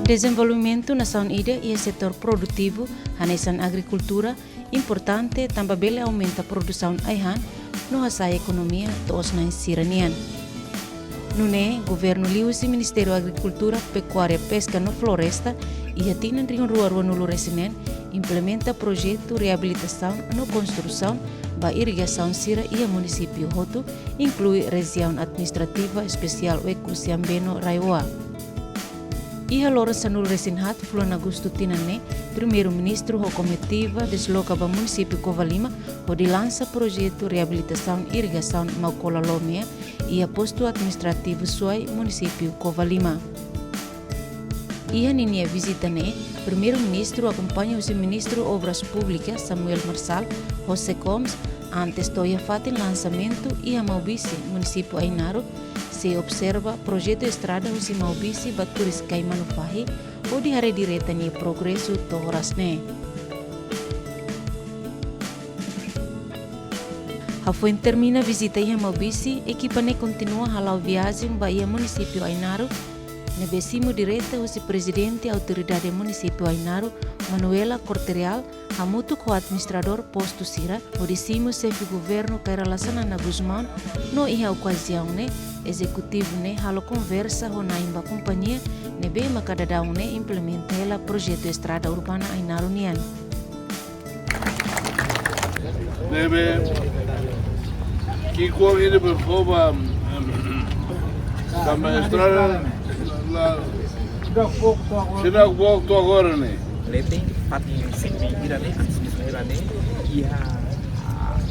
Desenvolvimento nação ida e setor produtivo, hanesan agricultura, importante também aumenta a produção aihan, no a economia todos na siranian. Nune, governo liusi Ministério Agricultura, Pecuária, Pesca no Floresta e atina rio rua no Resinen implementa projeto reabilitação no construção ba irrigação sira e a município Hotu inclui região administrativa especial Weku Siambeno Raiwa. E a lora sanul Resinhat Fulano Agosto tinane primeiro-ministro a comitiva desloca ba município Covalima onde lança projeto reabilitação e irrigação Maucola Lomea e a posto administrativo Suai município Covalima. E a ninia visita ne primeiro-ministro acompanha o ministro Obras Públicas Samuel Marçal José Gomes antes do fatin lançamento e a Maubisi município Ainaro se observa projeto estrada o Maubisi baturis Caimano Fahi o di hari direta ni progresso torasne. Após termina a visita a Maubisi, a equipa ne continua a viagem para o município Ainaro. Nebesimo direta o presidente autoridade município Ainaro, Manuela Corterial, a mutu com o administrador posto Sira, o decimo chefe governo que relaciona na Guzmão, no ia ocasião ne, executivo ne, halo conversa com a imba companhia, nebe macadadão ne implementa ela projeto estrada urbana Ainaro nian. Nebe, que corrida por fora, também estrada Sino volto agora né? Lete pati sini irane asmi irane ia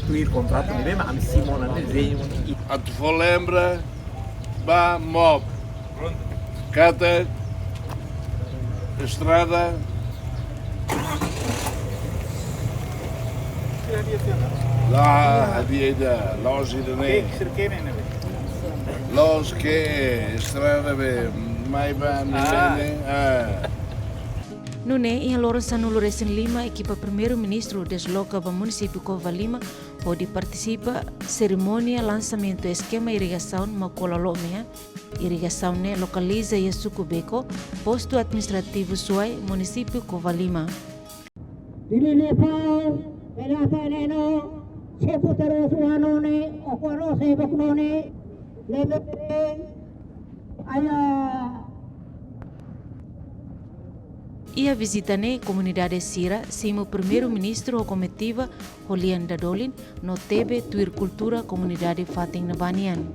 tuir contrato ne ma am Simona ne veio A tu lembra ba mob cata estrada lá a dia da loja irane loja que estrada be mai ba ne Nune e a lora sanulu Resen Lima, equipa primeiro-ministro desloca para o município Covalima, onde participa cerimônia lançamento do esquema irrigação Maucola Lomea. Irrigação ne localiza e Sucubeco, posto administrativo Suai, município Covalima. E a visita na comunidade Sira, simo primeiro-ministro a comitiva Holian Dadolin, no tebe tuir cultura comunidade Fatin Nabanian.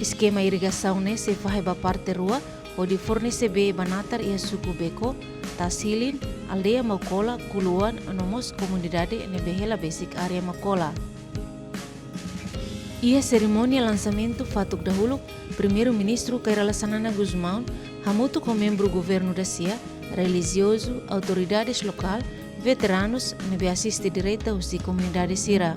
Esquema irrigação ne se faz ba parte rua, onde fornece be banatar e Sucubeco, Tasilin, aldeia Maucola, Kuluan, nomos comunidade nebehela basic area Maucola. E a cerimônia lançamento fatuk dahulu, primeiro-ministro Kairalasanana Guzmão, hamutu com membro governo da CIA, religioso, autoridades local, veteranos, nebe assiste direita usi comunidade Sira.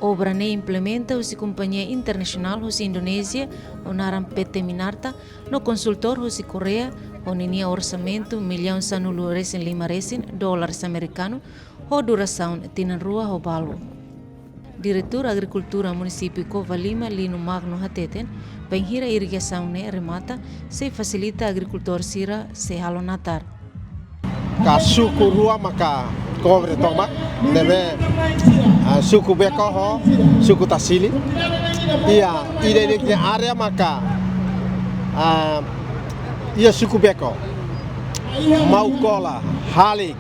Obra ne implementa usi companhia internacional usi Indonésia, onaram PT Minarta, no consultor usi Coreia, oninia orçamento milhão sanulu resen lima resen dólares americano, ho duração tinan rua ho balo. Diretor Agricultura município Covalima Lino Magno Hateten, penhira irrigação ne remata, se facilita agricultor sira se halo natar. Suku rua maka cobre toma nebe suku beko ho suku tasili ia ide area maka ia suku beko Maucola halik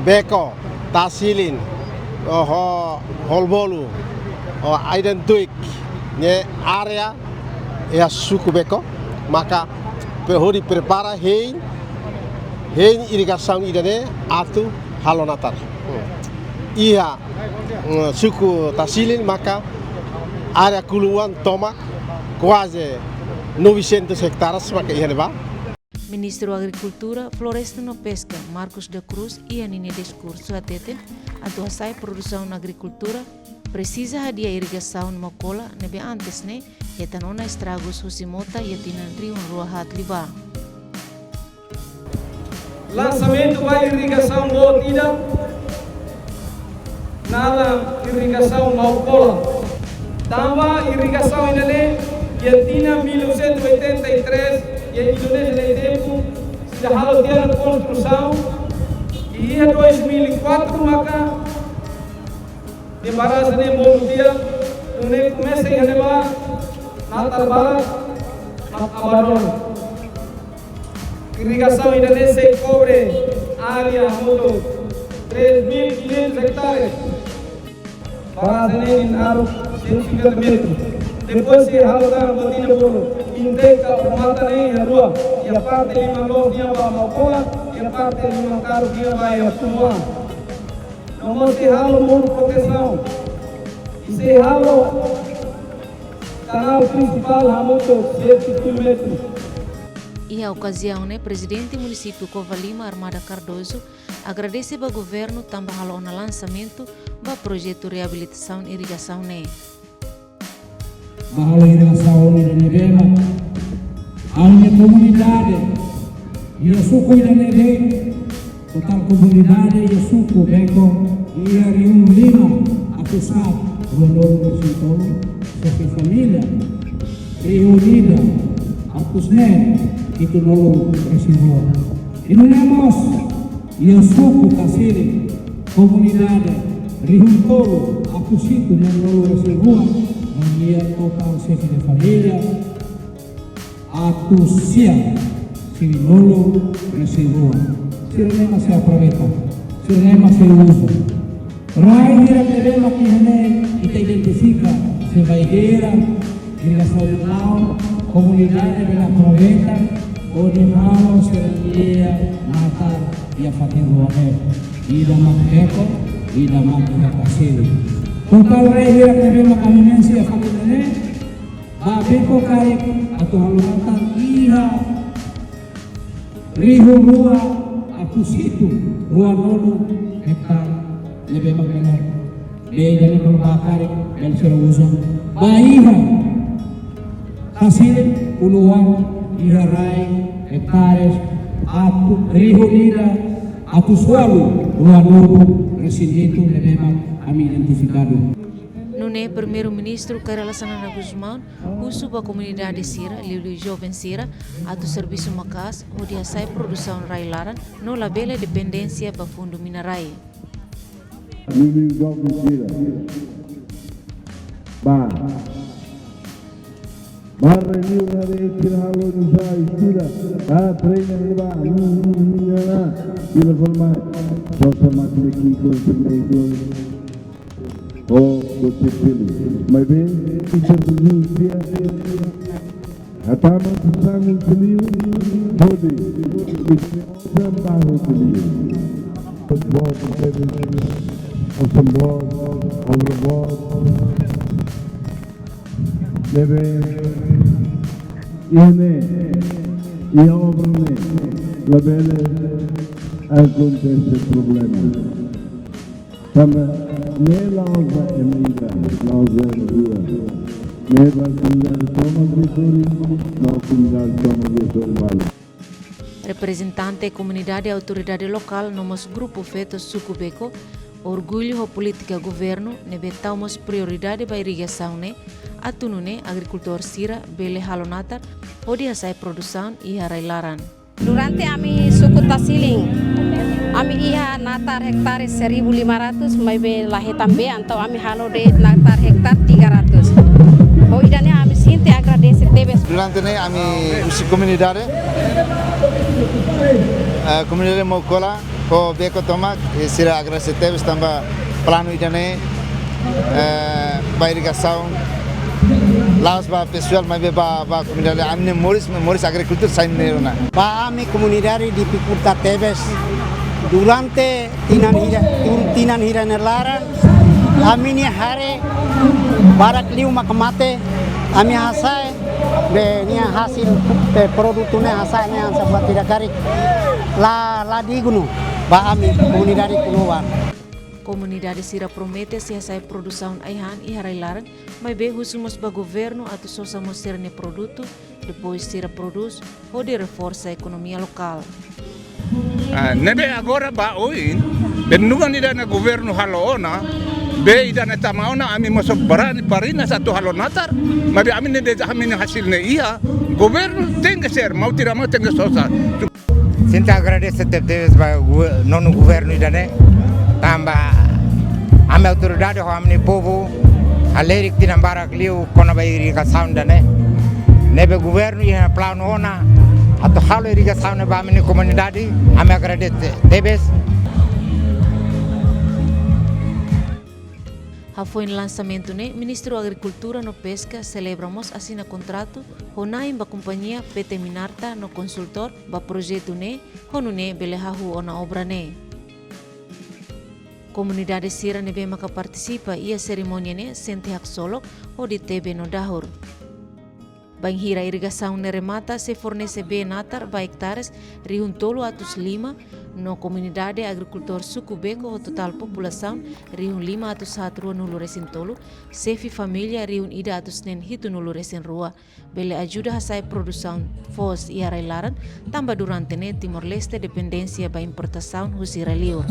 beko tasilin ho holbolu o identik ne area ia suku beko maka pehori prepara hein irrigação idane atu halonatar. Ia suku tasilin maka area Kuluan toma quase 900 hectares maka ia ba. Ministro Agricultura, Floresta no Pesca, Marcos da Cruz e a nini discurso ateten atuasai produção na agricultura precisa hadia irrigação Maucola nebe antes ne etanona estragos husimota e tinan rio rua hat liba. lançamento da irrigação Boa-Tida, na irrigação Maucola. Também irrigação ainda que tinha 1983 e a Indonésia de tempo se halo dia de construção e em 2004 maka embaraço de bom dia nem comecei a levar na Tarbarat Abadon. Irrigação Indonésia cobre área moto 3.500 hectares. Para em aro 150 metros. Depois se halda botinha bolo. Integra o mata nem a rua. E a parte de Mango vinha para Maucola e a parte de Mancaro vinha para Atumua. Não se halda muro proteção. E se halda canal principal a moto 7 km. E a ocasião, presidente do município Covalima, Armada Cardoso, agradece ao governo também ao lançamento do projeto de reabilitação e irrigação. Bahwa irrigação da Nebema, a minha comunidade, e a suco da Nebe, total comunidade e a suco Beco, e a Rio Lima, acusar o nome de Sintolo, sua família, reunida, acusar itu nolong residual. Inunemos e a suco Casiri, comunidade, Rio Tolo, acusito na nolong residual, dia total chefe de família, atusia, sirinolo, residual. Sirinema se aproveita, sirinema se usa. Rai dira problema que ita identifica se vai dira, irrigação rural, comunidade pela aproveita, o de malo seria matar e a fazer o amor. E da maqueco, e da máquina casiri. Total rai dira problema caminense a fazer né, babeko kari atau halunatan iha rihu rua aku situ rua nolu hektar lebih mengenai dia jadi berbakar dan serusung baiha hasil puluhan iha rai hektares aku rihu lira aku selalu rua nolu residu lebih kami identifikado. Nune primeiro-ministro Carolina Guzmão, uso para a comunidade Sira, Lili Jovem Sira, a do serviço Macas, onde a sai produção Railaran, no labela dependência para fundo minerai. Lili Jovem Sira, barra livre de tirá-lo do Sira, a treina leva, pela forma, só chamar aqui com o Oh, good feeling. My baby, teacher will use here. Atama kusang keliu, body. Isam bahu keliu. Football, awesome ball, over ball. Lebe, ini, ia obrone, labele, acontece problema. Sama nela osa emiga, nausa rua. Neva kungal soma visori, não kungal soma visori malu. Representante da comunidade e autoridade local, nomos grupo feto Sucubeco, orgulho política governo, nebetamos prioridade para irrigação, atunune agricultor Sira, bele halonatar, onde a sai produção e harailaran. Durante ami suku Tasiling, ami iha natar hektar 1.500, mai be lahe tambe antau ami halo de natar hektar 300. Oh idane ami sinte agradece tebes. Durante ne ami usi comunidade Maucola, ko beko tomak sira agradece tebes tamba plano idane ba irrigação. Laos ba pessoal mai be ba comunidade amne Moris agricultura sain nerona. Ba ami comunidade dificulta tebes. Durante tinan hira nerlara, ami ni hare barak liu makamate, ami hasai be ni hasil produktune hasai ni ansa buat tidak karik la digunu ba ami comunidade kuluan. Comunidade Sira promete se sai produção aihan e harailaran, mas be husumos ba governo atau sosa mostrar ne produto, depois Sira produz ou de reforça a economia local. Nebe agora ba oin, benungan ida na governo haloona, be ida na tamaona ami masuk barani parina satu halo natar, mabi ami ne deja amin hasilnya iya, governo tenga ser, mau tidak mau tenga sosa. Sinta agradece teve nono governo idane, tamba ame autoridade ho amni povo, alerik tinambarak liu kona ba irrigação dane, nebe governo ia plano ona. Atau hal irrigação na bamini comunidade, ame agradece debes. Foi no lançamento né, Ministro da Agricultura no Pesca celebramos assina contrato honai ba companhia PT Minarta no consultor ba projeto né, honu né belehahu ona obra né. Comunidade Sira ne bema ka participa ia cerimônia né sente hak solok o di TB no dahur. Banhira irrigação ne remata se fornece bem natar ba hectares riun tolo atus 5 no comunidade agricultor suku beko o total população riun 5 atus 1 nulu resin tolo sefi família riun ida atus nen hitu nulu resin rua bele ajuda hasai produção fos ia railaran tamba durante ne Timor Leste dependência ba importação husira liur.